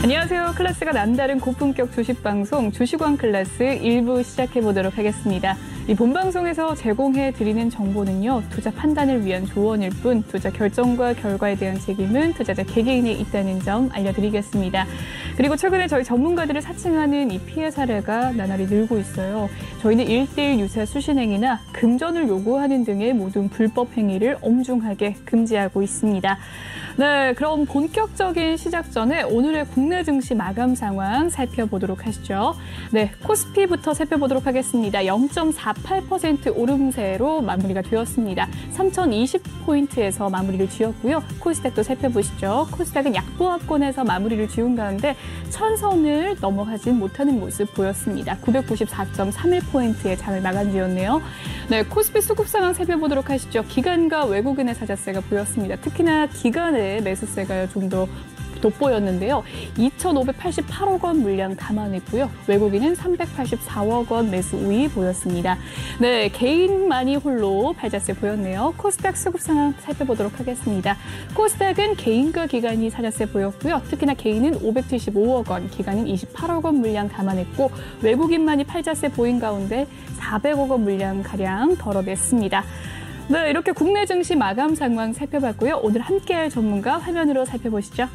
안녕하세요. 클래스가 남다른 고품격 주식방송 주식왕 클래스 1부 시작해보도록 하겠습니다. 이 본방송에서 제공해드리는 정보는요, 투자 판단을 위한 조언일 뿐 투자 결정과 결과에 대한 책임은 투자자 개개인에 있다는 점 알려드리겠습니다. 그리고 최근에 저희 전문가들을 사칭하는 이 피해 사례가 나날이 늘고 있어요. 저희는 1:1 유사 수신행위나 금전을 요구하는 등의 모든 불법 행위를 엄중하게 금지하고 있습니다. 네, 그럼 본격적인 시작 전에 오늘의 국내 증시 마감 상황 살펴보도록 하시죠. 네, 코스피부터 살펴보도록 하겠습니다. 0.48% 오름세로 마무리가 되었습니다. 3020포인트에서 마무리를 지었고요. 코스닥도 살펴보시죠. 코스닥은 약보합권에서 마무리를 지은 가운데 1000선을 넘어가진 못하는 모습 보였습니다. 994.31포인트의 장을 마감 지었네요. 네, 코스피 수급 상황 살펴보도록 하시죠. 기관과 외국인의 사자세가 보였습니다. 특히나 기관의 매수세가 좀 더 돋보였는데요. 2,588억 원 물량 담아냈고요. 외국인은 384억 원 매수 우위 보였습니다. 네, 개인만이 홀로 팔자세 보였네요. 코스닥 수급 상황 살펴보도록 하겠습니다. 코스닥은 개인과 기관이 사자세 보였고요. 특히나 개인은 575억 원, 기관은 28억 원 물량 담아냈고 외국인만이 팔자세 보인 가운데 400억 원 물량가량 덜어냈습니다. 네, 이렇게 국내 증시 마감 상황 살펴봤고요. 오늘 함께할 전문가 화면으로 살펴보시죠.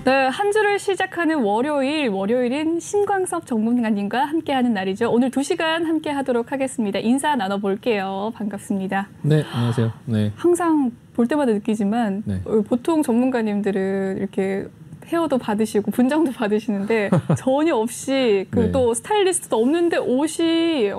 네, 한 주를 시작하는 월요일은 신광섭 전문가님과 함께하는 날이죠. 오늘 2시간 함께하도록 하겠습니다. 인사 나눠볼게요. 반갑습니다. 네, 안녕하세요. 네. 항상 볼 때마다 느끼지만 네. 보통 전문가님들은 이렇게 헤어도 받으시고 분장도 받으시는데 전혀 없이 네. 또 스타일리스트도 없는데 옷이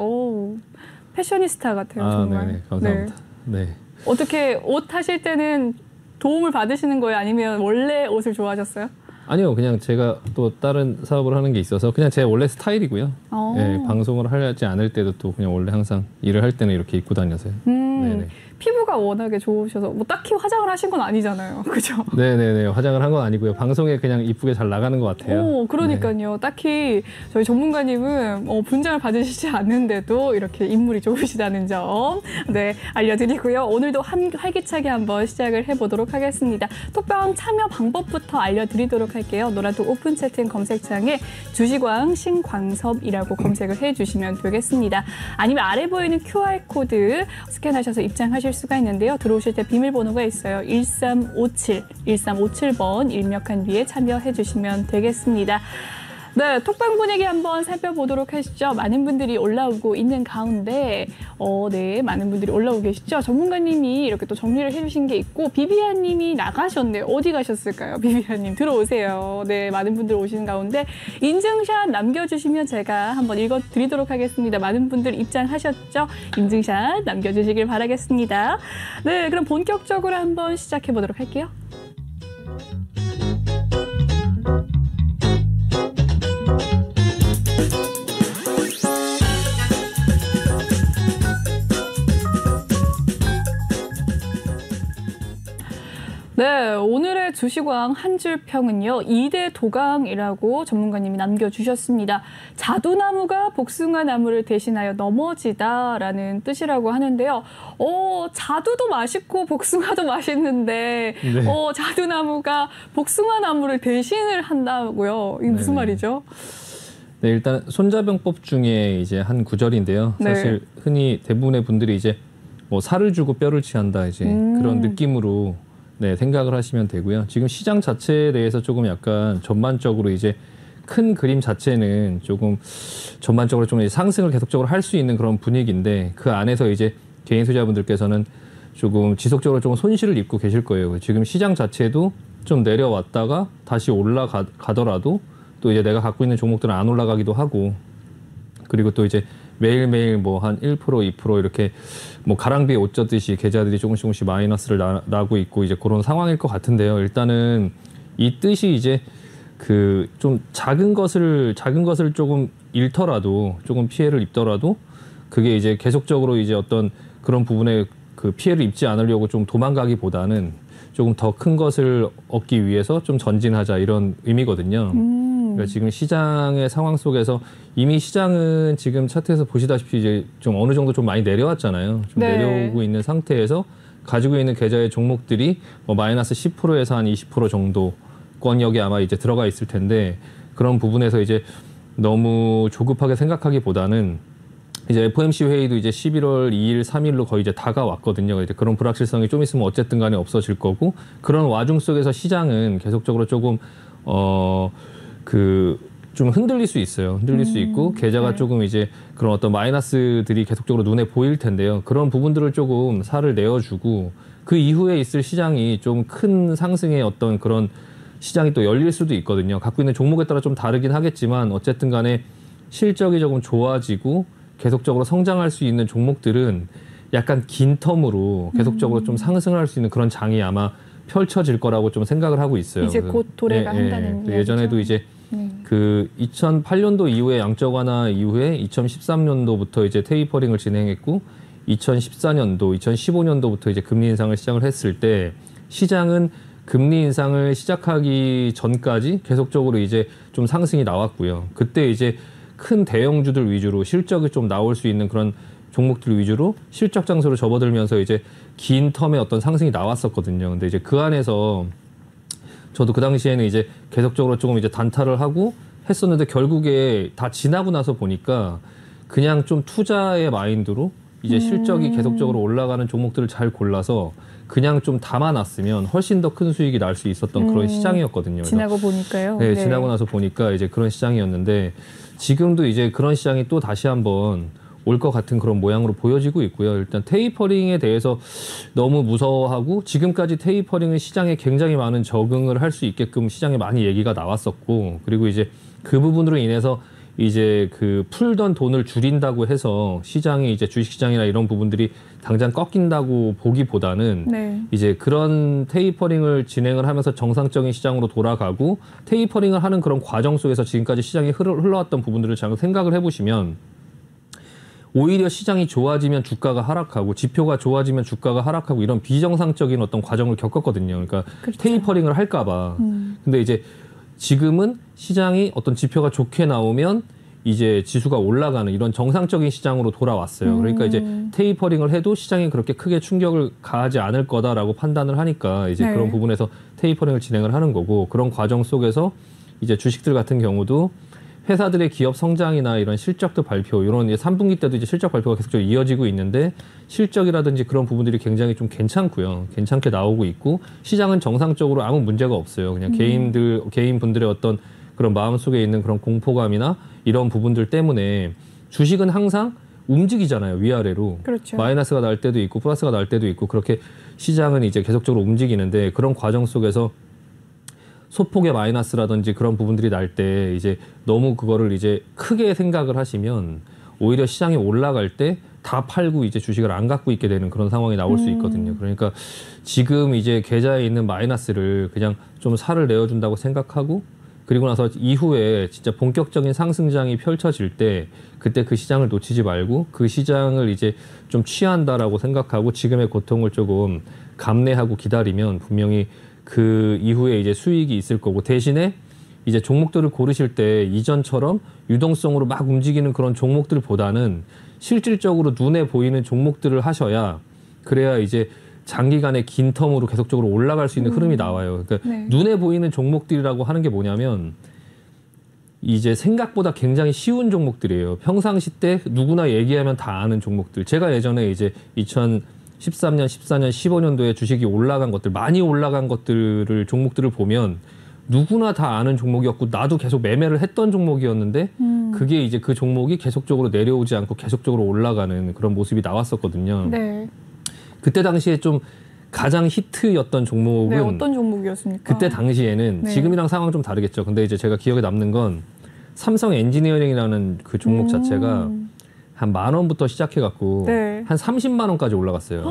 패셔니스타 같아요. 정말. 네네, 감사합니다. 네. 어떻게 옷 하실 때는 도움을 받으시는 거예요? 아니면 원래 옷을 좋아하셨어요? 아니요, 그냥 제가 또 다른 사업을 하는 게 있어서 그냥 제 원래 스타일이고요. 네, 방송을 하지 않을 때도 또 그냥 원래 항상 일을 할 때는 이렇게 입고 다녀서요. 네네. 피부가 워낙에 좋으셔서 뭐 딱히 화장을 하신 건 아니잖아요. 그죠? 네네네. 화장을 한 건 아니고요. 방송에 그냥 이쁘게 잘 나가는 것 같아요. 그러니까요. 네. 딱히 저희 전문가님은 분장을 받으시지 않는데도 이렇게 인물이 좋으시다는 점 네, 알려드리고요. 오늘도 활기차게 한번 시작을 해보도록 하겠습니다. 톡방 참여 방법부터 알려드리도록 할게요. 노란톡 오픈 채팅 검색창에 주식왕 신광섭이라고 검색을 해주시면 되겠습니다. 아니면 아래 보이는 QR코드 스캔하셔서 입장하실 수가 있는데요. 들어오실 때 비밀번호가 있어요. 1357번 입력한 뒤에 참여해 주시면 되겠습니다. 네, 톡방 분위기 한번 살펴보도록 하시죠. 많은 분들이 올라오고 있는 가운데 네, 많은 분들이 올라오고 계시죠. 전문가님이 이렇게 또 정리를 해주신 게 있고 비비아님이 나가셨네요. 어디 가셨을까요? 비비아님 들어오세요. 네, 많은 분들 오시는 가운데 인증샷 남겨주시면 제가 한번 읽어드리도록 하겠습니다. 많은 분들 입장하셨죠? 인증샷 남겨주시길 바라겠습니다. 네, 그럼 본격적으로 한번 시작해보도록 할게요. 네, 오늘의 주식왕 한 줄 평은요. 2대 도강이라고 전문가님이 남겨주셨습니다. 자두나무가 복숭아나무를 대신하여 넘어지다라는 뜻이라고 하는데요. 자두도 맛있고 복숭아도 맛있는데 네. 자두나무가 복숭아나무를 대신을 한다고요. 이게 무슨 말이죠? 네, 일단 손자병법 중에 이제 한 구절인데요. 네. 사실 흔히 대부분의 분들이 이제 뭐 살을 주고 뼈를 취한다 이제 그런 느낌으로 네, 생각을 하시면 되고요. 지금 시장 자체에 대해서 조금 약간 전반적으로 이제 큰 그림 자체는 조금 전반적으로 좀 상승을 계속적으로 할 수 있는 그런 분위기인데 그 안에서 이제 개인 투자분들께서는 조금 지속적으로 좀 손실을 입고 계실 거예요. 지금 시장 자체도 좀 내려왔다가 다시 올라가더라도 또 이제 내가 갖고 있는 종목들은 안 올라가기도 하고 그리고 또 이제 매일매일 뭐 한 1%, 2% 이렇게 뭐 가랑비에 옷 젖듯이 계좌들이 조금씩 마이너스를 나고 있고 이제 그런 상황일 것 같은데요. 일단은 이 뜻이 이제 그 좀 작은 것을 조금 잃더라도 조금 피해를 입더라도 그게 이제 계속적으로 이제 어떤 그런 부분에 그 피해를 입지 않으려고 좀 도망가기보다는 조금 더 큰 것을 얻기 위해서 좀 전진하자 이런 의미거든요. 그러니까 지금 시장의 상황 속에서 이미 시장은 지금 차트에서 보시다시피 이제 좀 어느 정도 좀 많이 내려왔잖아요. 좀 네. 내려오고 있는 상태에서 가지고 있는 계좌의 종목들이 뭐 마이너스 10%에서 한 20% 정도권역에 아마 이제 들어가 있을 텐데 그런 부분에서 이제 너무 조급하게 생각하기보다는 이제 FOMC 회의도 이제 11월 2일, 3일로 거의 이제 다가왔거든요. 이제 그런 불확실성이 좀 있으면 어쨌든 간에 없어질 거고 그런 와중 속에서 시장은 계속적으로 조금 좀 흔들릴 수 있어요. 흔들릴 수 있고 계좌가 네. 조금 이제 그런 어떤 마이너스들이 계속적으로 눈에 보일 텐데요. 그런 부분들을 조금 살을 내어주고 그 이후에 있을 시장이 좀 큰 상승의 어떤 그런 시장이 또 열릴 수도 있거든요. 갖고 있는 종목에 따라 좀 다르긴 하겠지만 어쨌든 간에 실적이 조금 좋아지고 계속적으로 성장할 수 있는 종목들은 약간 긴 텀으로 계속적으로 좀 상승할 수 있는 그런 장이 아마 펼쳐질 거라고 좀 생각을 하고 있어요. 이제 곧 도래가 한다는 이야기죠. 예전에도 이제 그 2008년도 이후에 양적 완화 이후에 2013년도부터 이제 테이퍼링을 진행했고 2014년도, 2015년도부터 이제 금리 인상을 시작을 했을 때 시장은 금리 인상을 시작하기 전까지 계속적으로 이제 좀 상승이 나왔고요. 그때 이제 큰 대형주들 위주로 실적이 좀 나올 수 있는 그런 종목들 위주로 실적 장소로 접어들면서 이제 긴 텀의 어떤 상승이 나왔었거든요. 근데 이제 그 안에서 저도 그 당시에는 이제 계속적으로 조금 이제 단타를 하고 했었는데 결국에 다 지나고 나서 보니까 그냥 좀 투자의 마인드로 이제 실적이 계속적으로 올라가는 종목들을 잘 골라서 그냥 좀 담아놨으면 훨씬 더 큰 수익이 날 수 있었던 그런 시장이었거든요. 지나고 보니까요. 네, 지나고 나서 보니까 이제 그런 시장이었는데 지금도 이제 그런 시장이 또 다시 한번 올 것 같은 그런 모양으로 보여지고 있고요. 일단 테이퍼링에 대해서 너무 무서워하고 지금까지 테이퍼링은 시장에 굉장히 많은 적응을 할 수 있게끔 시장에 많이 얘기가 나왔었고 그리고 이제 그 부분으로 인해서 이제 그 풀던 돈을 줄인다고 해서 시장이 이제 주식시장이나 이런 부분들이 당장 꺾인다고 보기보다는 네. 이제 그런 테이퍼링을 진행을 하면서 정상적인 시장으로 돌아가고 테이퍼링을 하는 그런 과정 속에서 지금까지 시장이 흘러왔던 부분들을 잘 생각을 해보시면 오히려 시장이 좋아지면 주가가 하락하고 지표가 좋아지면 주가가 하락하고 이런 비정상적인 어떤 과정을 겪었거든요. 그러니까 그렇죠. 테이퍼링을 할까 봐. 근데 이제 지금은 시장이 어떤 지표가 좋게 나오면 이제 지수가 올라가는 이런 정상적인 시장으로 돌아왔어요. 그러니까 이제 테이퍼링을 해도 시장이 그렇게 크게 충격을 가하지 않을 거다라고 판단을 하니까 이제 네. 그런 부분에서 테이퍼링을 진행을 하는 거고 그런 과정 속에서 이제 주식들 같은 경우도 회사들의 기업 성장이나 이런 실적도 발표, 이런 3분기 때도 이제 실적 발표가 계속적으로 이어지고 있는데 실적이라든지 그런 부분들이 굉장히 좀 괜찮고요. 괜찮게 나오고 있고 시장은 정상적으로 아무 문제가 없어요. 그냥 개인분들의 어떤 그런 마음속에 있는 그런 공포감이나 이런 부분들 때문에 주식은 항상 움직이잖아요. 위아래로. 그렇죠. 마이너스가 날 때도 있고 플러스가 날 때도 있고 그렇게 시장은 이제 계속적으로 움직이는데 그런 과정 속에서 소폭의 마이너스라든지 그런 부분들이 날 때 이제 너무 그거를 이제 크게 생각을 하시면 오히려 시장이 올라갈 때 다 팔고 이제 주식을 안 갖고 있게 되는 그런 상황이 나올 수 있거든요. 그러니까 지금 이제 계좌에 있는 마이너스를 그냥 좀 살을 내어준다고 생각하고 그리고 나서 이후에 진짜 본격적인 상승장이 펼쳐질 때 그때 그 시장을 놓치지 말고 그 시장을 이제 좀 취한다라고 생각하고 지금의 고통을 조금 감내하고 기다리면 분명히 그 이후에 이제 수익이 있을 거고 대신에 이제 종목들을 고르실 때 이전처럼 유동성으로 막 움직이는 그런 종목들보다는 실질적으로 눈에 보이는 종목들을 하셔야 그래야 이제 장기간의 긴 텀으로 계속적으로 올라갈 수 있는 흐름이 나와요. 그러니까 네. 눈에 보이는 종목들이라고 하는 게 뭐냐면 이제 생각보다 굉장히 쉬운 종목들이에요. 평상시 때 누구나 얘기하면 다 아는 종목들. 제가 예전에 이제 2013년, 14년, 15년도에 주식이 올라간 것들, 많이 올라간 것들을 종목들을 보면 누구나 다 아는 종목이었고 나도 계속 매매를 했던 종목이었는데 그게 이제 그 종목이 계속적으로 내려오지 않고 계속적으로 올라가는 그런 모습이 나왔었거든요. 네. 그때 당시에 좀 가장 히트였던 종목은 네, 어떤 종목이었습니까? 그때 당시에는 네. 지금이랑 상황 좀 다르겠죠. 근데 이제 제가 기억에 남는 건 삼성 엔지니어링이라는 그 종목 자체가 한 10,000원부터 시작해갖고 네. 한 30만 원까지 올라갔어요.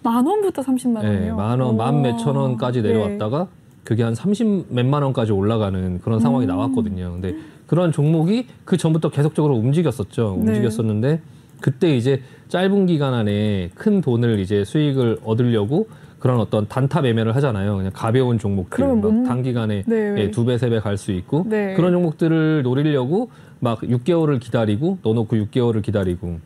10,000원부터 30만 원이요? 네, 10,000원, 만 몇천 원까지 내려왔다가 그게 한 30 몇만 원까지 올라가는 그런 상황이 나왔거든요. 근데 그런 종목이 그 전부터 계속적으로 움직였었죠. 네. 움직였었는데 그때 이제 짧은 기간 안에 큰 돈을 이제 수익을 얻으려고 그런 어떤 단타 매매를 하잖아요. 그냥 가벼운 종목들, 막 단기간에 네. 2배, 3배 갈 수 있고 네. 그런 종목들을 노리려고 막 6개월을 기다리고 넣어놓고 6개월을 기다리고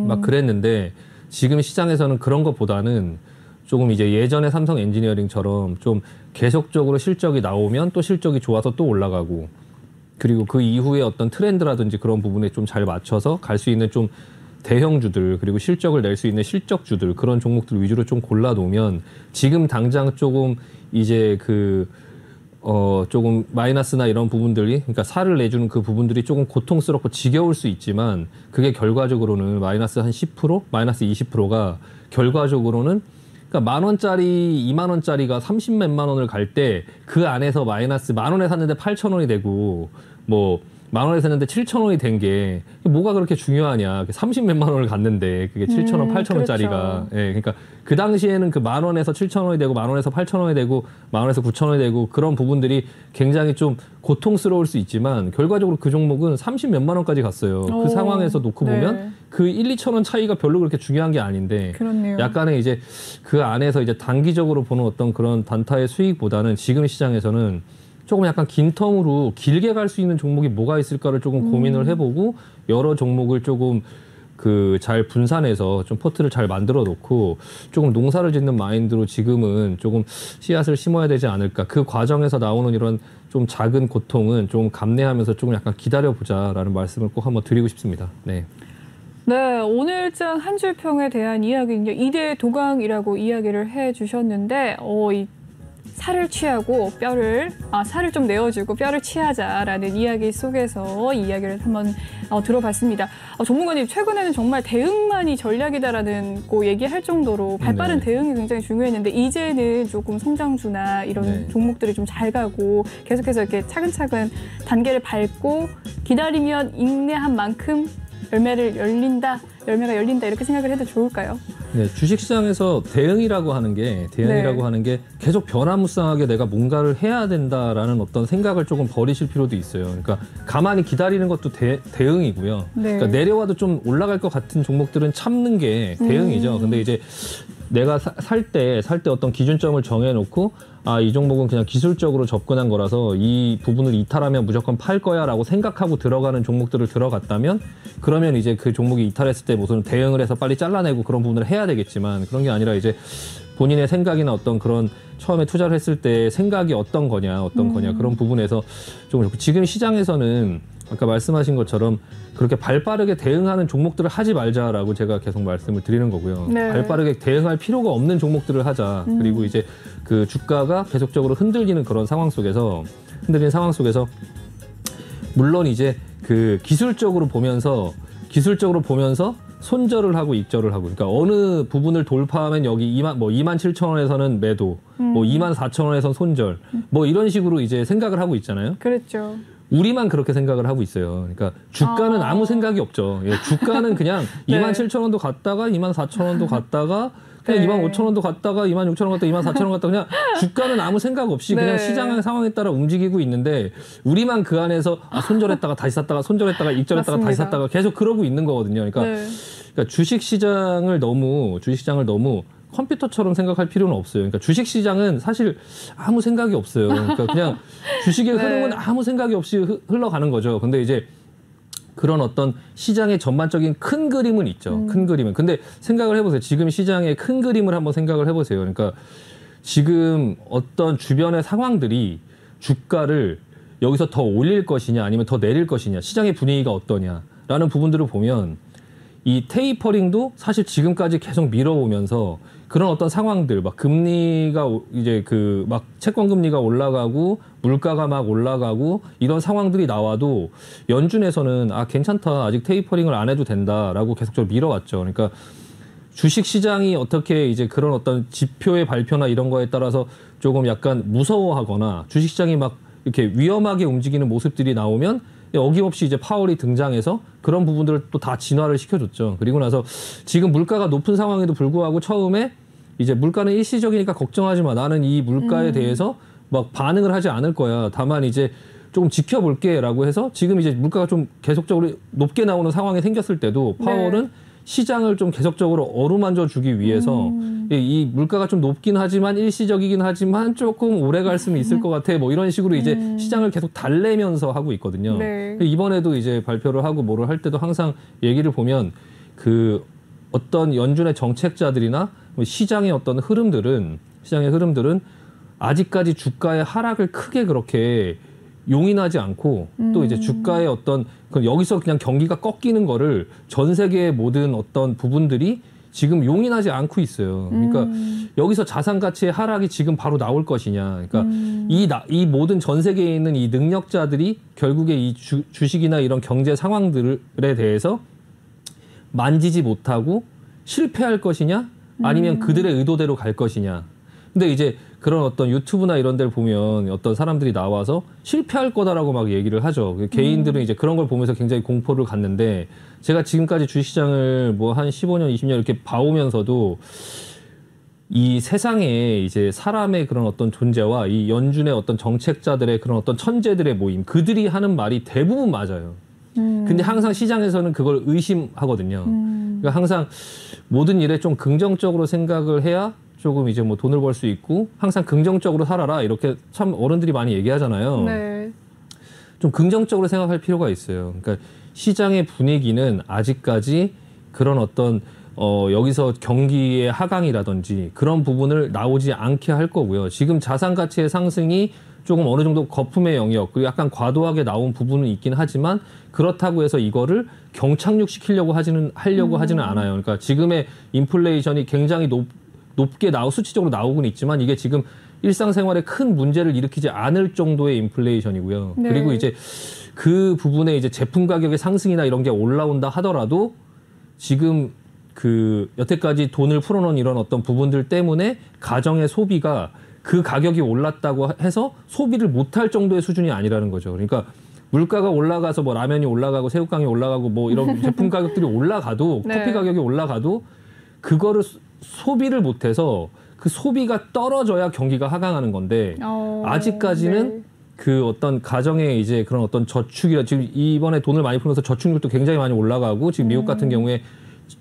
막 그랬는데 지금 시장에서는 그런 것보다는 조금 이제 예전에 삼성 엔지니어링처럼 좀 계속적으로 실적이 나오면 또 실적이 좋아서 또 올라가고 그리고 그 이후에 어떤 트렌드라든지 그런 부분에 좀 잘 맞춰서 갈 수 있는 좀 대형주들 그리고 실적을 낼 수 있는 실적주들 그런 종목들 위주로 좀 골라 놓으면 지금 당장 조금 이제 조금 마이너스나 이런 부분들이 그러니까 살을 내주는 그 부분들이 조금 고통스럽고 지겨울 수 있지만 그게 결과적으로는 마이너스 한 10%, 마이너스 20%가 결과적으로는 그러니까 10,000원짜리, 20,000원짜리가 30몇만 원을 갈 때 그 안에서 마이너스 10,000원에 샀는데 8,000원이 되고 뭐 10,000원에 샀는데 7,000원이 된 게 뭐가 그렇게 중요하냐. 30몇만 원을 갔는데 그게 7,000원, 8,000원짜리가. 그렇죠. 예, 그러니까 그 당시에는 그 10,000원에서 7,000원이 되고 10,000원에서 8,000원이 되고 10,000원에서 9,000원이 되고 그런 부분들이 굉장히 좀 고통스러울 수 있지만 결과적으로 그 종목은 30몇만 원까지 갔어요. 그 상황에서 놓고 보면 그 1, 2,000원 차이가 별로 그렇게 중요한 게 아닌데 그렇네요. 약간의 이제 그 안에서 이제 단기적으로 보는 어떤 그런 단타의 수익보다는 지금 시장에서는 조금 약간 긴 텀으로 길게 갈 수 있는 종목이 뭐가 있을까를 조금 고민을 해보고 여러 종목을 조금 잘 분산해서 좀 포트를 잘 만들어 놓고 조금 농사를 짓는 마인드로 지금은 조금 씨앗을 심어야 되지 않을까. 그 과정에서 나오는 이런 좀 작은 고통은 좀 감내하면서 조금 약간 기다려보자라는 말씀을 꼭 한번 드리고 싶습니다. 네. 네, 오늘장 한 줄 평에 대한 이야기는요. 2대 도강이라고 이야기를 해주셨는데 이 살을 취하고 살을 좀 내어주고 뼈를 취하자라는 이야기 속에서 이 이야기를 한번 들어봤습니다. 전문가님, 최근에는 정말 대응만이 전략이다라는 거 얘기할 정도로 발빠른 대응이 굉장히 중요했는데 이제는 조금 성장주나 이런 종목들이 좀 잘 가고 계속해서 이렇게 차근차근 단계를 밟고 기다리면 인내한 만큼 열매가 열린다 이렇게 생각을 해도 좋을까요? 네, 주식시장에서 대응이라고 하는 게 계속 변화무쌍하게 내가 뭔가를 해야 된다라는 어떤 생각을 조금 버리실 필요도 있어요. 그러니까 가만히 기다리는 것도 대응이고요. 그러니까 내려와도 좀 올라갈 것 같은 종목들은 참는 게 대응이죠. 근데 이제 내가 살 때 어떤 기준점을 정해놓고 이 종목은 그냥 기술적으로 접근한 거라서 이 부분을 이탈하면 무조건 팔 거야 라고 생각하고 들어가는 종목들을 들어갔다면 그러면 이제 그 종목이 이탈했을 때 무슨 대응을 해서 빨리 잘라내고 그런 부분을 해야 되겠지만 그런 게 아니라 이제 본인의 생각이나 어떤 그런 처음에 투자를 했을 때 생각이 어떤 거냐 그런 부분에서 좀 지금 시장에서는 아까 말씀하신 것처럼 그렇게 발빠르게 대응하는 종목들을 하지 말자라고 제가 계속 말씀을 드리는 거고요. 발빠르게 대응할 필요가 없는 종목들을 하자. 그리고 이제 그 주가가 계속적으로 흔들리는 그런 상황 속에서 물론 이제 그 기술적으로 보면서 손절을 하고 익절을 하고 그러니까 어느 부분을 돌파하면 여기 27,000원에서는 매도, 24,000원에선 손절 뭐 이런 식으로 이제 생각을 하고 있잖아요. 그렇죠. 우리만 그렇게 생각을 하고 있어요. 그러니까 주가는 아무 생각이 없죠. 주가는 그냥 27,000원도 갔다가 24,000원도 갔다가 그냥 25,000원도 갔다가 26,000원 갔다가 24,000원 갔다가 그냥 주가는 아무 생각 없이 그냥 시장 상황에 따라 움직이고 있는데 우리만 그 안에서 손절했다가 다시 샀다가 손절했다가 익절했다가 다시 샀다가 계속 그러고 있는 거거든요. 그러니까 주식시장을 너무 컴퓨터처럼 생각할 필요는 없어요. 그러니까 주식시장은 사실 아무 생각이 없어요. 그러니까 그냥 주식의 흐름은 아무 생각이 없이 흘러가는 거죠. 근데 이제 그런 어떤 시장의 전반적인 큰 그림은 있죠. 큰 그림은. 근데 생각을 해보세요. 지금 시장의 큰 그림을 한번 생각을 해보세요. 그러니까 지금 어떤 주변의 상황들이 주가를 여기서 더 올릴 것이냐 아니면 더 내릴 것이냐 시장의 분위기가 어떠냐라는 부분들을 보면 이 테이퍼링도 사실 지금까지 계속 밀어오면서 그런 어떤 상황들 막 금리가 이제 막 채권 금리가 올라가고 물가가 막 올라가고 이런 상황들이 나와도 연준에서는 괜찮다 아직 테이퍼링을 안 해도 된다라고 계속적으로 밀어왔죠. 그러니까 주식 시장이 어떻게 이제 그런 어떤 지표의 발표나 이런 거에 따라서 조금 약간 무서워하거나 주식 시장이 막 이렇게 위험하게 움직이는 모습들이 나오면 어김없이 이제 파월이 등장해서 그런 부분들을 또 다 진화를 시켜줬죠. 그리고 나서 지금 물가가 높은 상황에도 불구하고 처음에 이제 물가는 일시적이니까 걱정하지 마. 나는 이 물가에 대해서 막 반응을 하지 않을 거야. 다만 이제 조금 지켜볼게라고 해서 지금 이제 물가가 좀 계속적으로 높게 나오는 상황이 생겼을 때도 파월은 네. 시장을 좀 계속적으로 어루만져 주기 위해서 이 물가가 좀 높긴 하지만 일시적이긴 하지만 조금 오래 갈 수는 있을 것 같아. 뭐 이런 식으로 이제 시장을 계속 달래면서 하고 있거든요. 네. 이번에도 이제 발표를 하고 뭐를 할 때도 항상 얘기를 보면 그 어떤 연준의 정책자들이나 시장의 어떤 흐름들은 아직까지 주가의 하락을 크게 그렇게 용인하지 않고 또 이제 주가의 어떤 여기서 그냥 경기가 꺾이는 거를 전 세계의 모든 어떤 부분들이 지금 용인하지 않고 있어요. 그러니까 여기서 자산 가치의 하락이 지금 바로 나올 것이냐. 그러니까 이 모든 전 세계에 있는 이 능력자들이 결국에 이 주식이나 이런 경제 상황들에 대해서 만지지 못하고 실패할 것이냐 아니면 그들의 의도대로 갈 것이냐. 근데 이제 그런 어떤 유튜브나 이런 데를 보면 어떤 사람들이 나와서 실패할 거다라고 막 얘기를 하죠. 개인들은 이제 그런 걸 보면서 굉장히 공포를 갖는데 제가 지금까지 주식시장을 뭐 한 15년, 20년 이렇게 봐오면서도 이 세상에 이제 사람의 그런 어떤 존재와 이 연준의 어떤 정책자들의 그런 어떤 천재들의 모임, 그들이 하는 말이 대부분 맞아요. 근데 항상 시장에서는 그걸 의심하거든요. 그러니까 항상 모든 일에 좀 긍정적으로 생각을 해야 조금 이제 뭐 돈을 벌 수 있고 항상 긍정적으로 살아라 이렇게 참 어른들이 많이 얘기하잖아요. 네. 좀 긍정적으로 생각할 필요가 있어요. 그러니까 시장의 분위기는 아직까지 그런 어떤 여기서 경기의 하강이라든지 그런 부분을 나오지 않게 할 거고요. 지금 자산 가치의 상승이 조금 어느 정도 거품의 영역 그리고 약간 과도하게 나온 부분은 있긴 하지만 그렇다고 해서 이거를 경착륙시키려고 하지는 않아요. 그러니까 지금의 인플레이션이 굉장히 높게 수치적으로 나오고는 있지만 이게 지금 일상생활에 큰 문제를 일으키지 않을 정도의 인플레이션이고요. 네. 그리고 이제 그 부분에 이제 제품 가격의 상승이나 이런 게 올라온다 하더라도 지금 그 여태까지 돈을 풀어놓은 이런 어떤 부분들 때문에 가정의 소비가 그 가격이 올랐다고 해서 소비를 못할 정도의 수준이 아니라는 거죠. 그러니까 물가가 올라가서 뭐 라면이 올라가고 새우깡이 올라가고 뭐 이런 제품 가격들이 올라가도 네. 커피 가격이 올라가도 그거를 소비를 못해서 그 소비가 떨어져야 경기가 하강하는 건데 아직까지는 네. 그 어떤 가정의 이제 그런 어떤 저축이라 지금 이번에 돈을 많이 풀면서 저축률도 굉장히 많이 올라가고 지금 미국 같은 경우에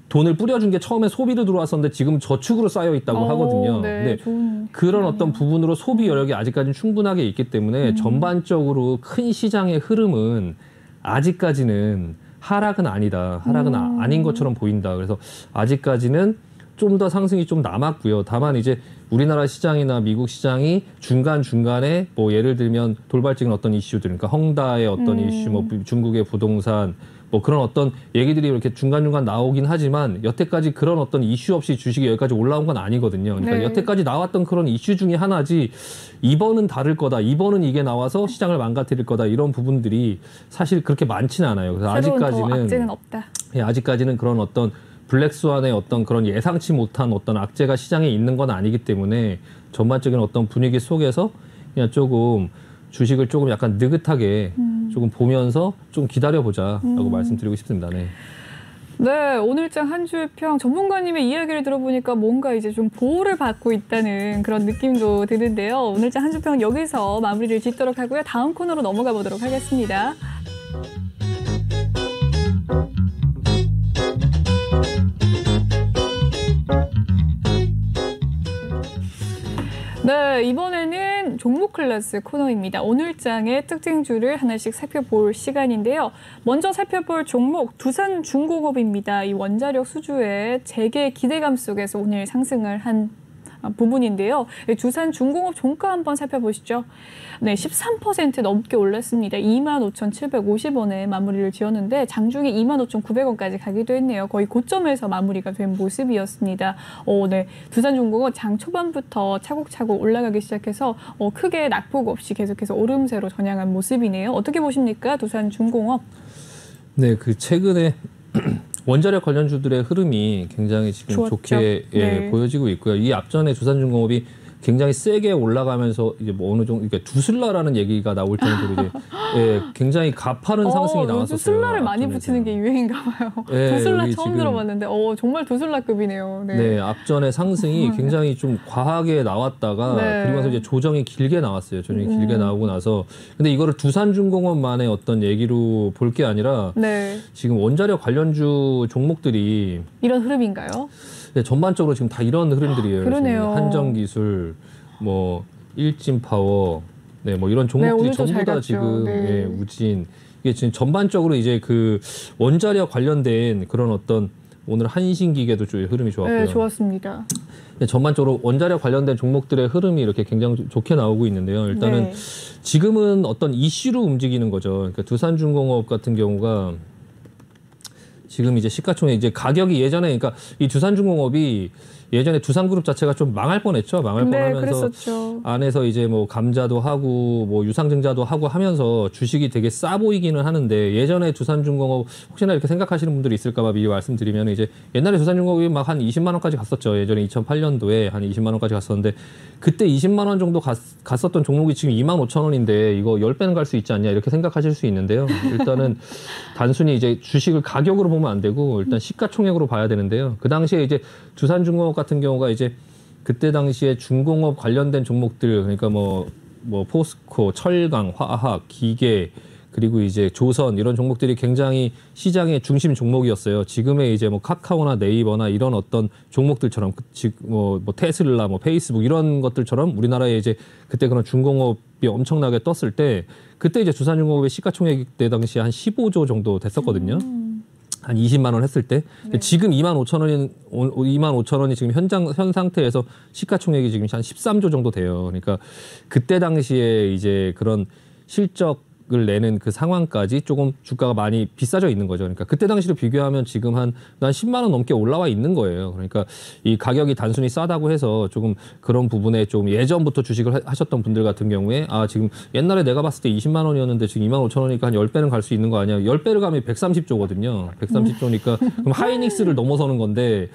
돈을 뿌려준 게 처음에 소비로 들어왔었는데 지금 저축으로 쌓여 있다고 하거든요. 네, 근데 그런 어떤 부분으로 소비 여력이 아직까지는 충분하게 있기 때문에 전반적으로 큰 시장의 흐름은 아직까지는 하락은 아니다. 하락은 아닌 것처럼 보인다. 그래서 아직까지는 좀 더 상승이 좀 남았고요. 다만 이제 우리나라 시장이나 미국 시장이 중간중간에 뭐 예를 들면 돌발적인 어떤 이슈들, 그러니까 헝다의 어떤 이슈, 뭐 중국의 부동산, 뭐 그런 어떤 얘기들이 이렇게 중간중간 나오긴 하지만 여태까지 그런 어떤 이슈 없이 주식이 여기까지 올라온 건 아니거든요. 그러니까 네. 여태까지 나왔던 그런 이슈 중에 하나지 이번은 다를 거다. 이번은 이게 나와서 시장을 망가뜨릴 거다. 이런 부분들이 사실 그렇게 많지는 않아요. 그래서 아직까지는 악재는 없다. 예, 아직까지는 그런 어떤 블랙스완의 어떤 그런 예상치 못한 어떤 악재가 시장에 있는 건 아니기 때문에 전반적인 어떤 분위기 속에서 그냥 조금 주식을 조금 약간 느긋하게 조금 보면서 좀 기다려보자라고 말씀드리고 싶습니다. 네. 네, 오늘장 한 주의 평 전문가님의 이야기를 들어보니까 뭔가 이제 좀 보호를 받고 있다는 그런 느낌도 드는데요. 오늘장 한 주 평 여기서 마무리를 짓도록 하고요. 다음 코너로 넘어가 보도록 하겠습니다. 네, 이번에는 종목 클래스 코너입니다. 오늘장의 특징주를 하나씩 살펴볼 시간인데요. 먼저 살펴볼 종목 두산중공업입니다. 이 원자력 수주의 재개 기대감 속에서 오늘 상승을 한 부분인데요. 두산중공업 종가 한번 살펴보시죠. 네, 13% 넘게 올랐습니다. 25,750원에 마무리를 지었는데 장중에 25,900원까지 가기도 했네요. 거의 고점에서 마무리가 된 모습이었습니다. 네, 두산중공업 장 초반부터 차곡차곡 올라가기 시작해서 크게 낙폭 없이 계속해서 오름세로 전향한 모습이네요. 어떻게 보십니까, 두산중공업? 네, 그 최근에 원자력 관련주들의 흐름이 굉장히 지금 좋았죠. 좋게 네. 보여지고 있고요. 이 앞전에 두산중공업이 굉장히 세게 올라가면서 이제 뭐 어느 정도 이렇게 두슬라라는 얘기가 나올 정도로 이제 예, 굉장히 가파른 상승이 나왔었어요. 슬라를 많이 붙이는 게 유행인가 봐요. 예, 두슬라 처음 지금, 들어봤는데 정말 두슬라급이네요. 네. 네, 앞전에 상승이 굉장히 좀 과하게 나왔다가 네. 그리고 나서 이제 조정이 길게 나왔어요. 조정이 길게 나오고 나서 근데 이거를 두산중공업만의 어떤 얘기로 볼 게 아니라 네. 지금 원자력 관련주 종목들이 이런 흐름인가요? 네, 전반적으로 지금 다 이런 흐름들이에요. 그러네요. 한정기술, 뭐 일진파워, 네, 뭐 이런 종목들이 전부 다 지금 네. 예, 우진 이게 지금 전반적으로 이제 그 원자력 관련된 그런 어떤 오늘 한신기계도 좀 흐름이 좋았고요. 네, 좋았습니다. 네, 전반적으로 원자력 관련된 종목들의 흐름이 이렇게 굉장히 좋게 나오고 있는데요. 일단은 네. 지금은 어떤 이슈로 움직이는 거죠. 그러니까 두산중공업 같은 경우가 지금 이제 시가총액 이제 가격이 예전에 그러니까 이 두산중공업이 예전에 두산그룹 자체가 좀 망할 뻔했죠. 망할 뻔하면서 그랬었죠. 안에서 이제 뭐 감자도 하고 뭐 유상증자도 하고 하면서 주식이 되게 싸 보이기는 하는데 예전에 두산중공업 혹시나 이렇게 생각하시는 분들이 있을까봐 미리 말씀드리면 이제 옛날에 두산중공업이 막 한 20만 원까지 갔었죠. 예전에 2008년도에 한 20만 원까지 갔었는데 그때 20만 원 정도 갔었던 종목이 지금 2만 5천 원인데 이거 10배는 갈 수 있지 않냐 이렇게 생각하실 수 있는데요. 일단은 단순히 이제 주식을 가격으로 보면 안 되고 일단 시가총액으로 봐야 되는데요. 그 당시에 이제 두산중공업 같은 경우가 이제 그때 당시에 중공업 관련된 종목들 그러니까 뭐 포스코, 철강, 화학, 기계 그리고 이제 조선 이런 종목들이 굉장히 시장의 중심 종목이었어요. 지금의 이제 뭐 카카오나 네이버나 이런 어떤 종목들처럼 뭐 테슬라, 뭐 페이스북 이런 것들처럼 우리나라에 이제 그때 그런 중공업이 엄청나게 떴을 때 그때 이제 두산중공업의 시가총액이 그때 당시에 한 15조 정도 됐었거든요. 한 20만 원 했을 때 네. 지금 2만 5천 원이 지금 현 상태에서 시가총액이 지금 한 13조 정도 돼요. 그러니까 그때 당시에 이제 그런 실적을 내는 그 상황까지 조금 주가가 많이 비싸져 있는 거죠. 그러니까 그때 당시로 비교하면 지금 한 10만 원 넘게 올라와 있는 거예요. 그러니까 이 가격이 단순히 싸다고 해서 조금 그런 부분에 좀 예전부터 주식을 하셨던 분들 같은 경우에 지금 옛날에 내가 봤을 때 20만 원이었는데 지금 2만 5천 원이니까 한 10배는 갈 수 있는 거 아니야. 10배를 가면 130조거든요. 130조니까 그럼 하이닉스를 넘어서는 건데